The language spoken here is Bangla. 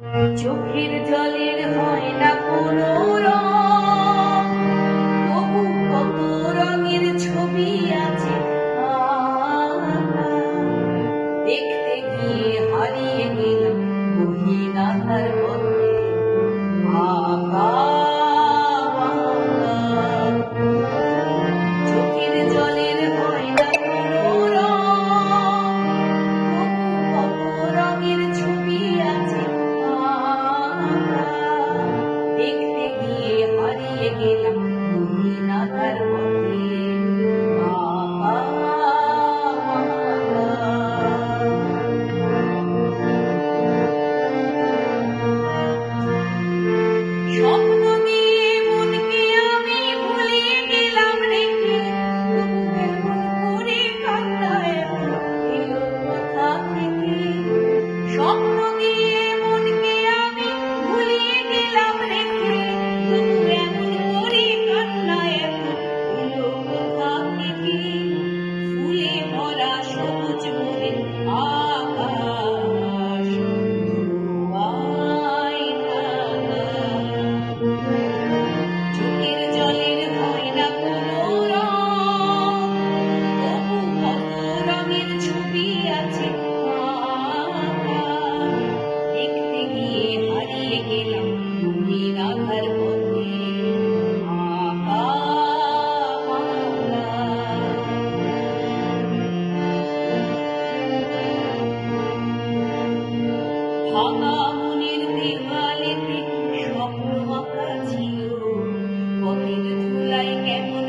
চোখের জলের হয় না কোনো রং, তবু কত রঙের ছবি আছে আঁকা। দেখতে গিয়ে হারিয়ে গেলাম গহীনাতার মধ্যে আঁকা বাঁকা। চোখের জলের হয় না কোনো রং, তবু কত রঙের ছবি আছে আঁকা। দেখতে গিয়ে হারিয়ে গেলাম গহীনাতার মধ্যে আঁকা বাঁকা। স্বপ্ন দিয়ে মনকে আমি ভুলিয়ে গেলাম রেখে, তবু এমন করে কান্না এলো কোথা থেকে। স্বপ্ন দিয়ে মনকে আমি ভুলিয়ে গেলাম রেখে, তবু এমন করে কান্না এলো কোথা থেকে। ফুলে ভরা সবুজ মনের আকাশ ধোঁয়ায় ঢাকা। চোখের জলের হয় না কোনো রং, তবু কত রঙের ছবি আছে আঁকা। দেখতে গিয়ে হারিয়ে গেলাম গহীন আঁধার মধ্যে আঁকা বাঁকা। ভাঙা মনের দেওয়ালেতে স্বপ্ন আঁকা ছিল, পথের ধুলায় কেমন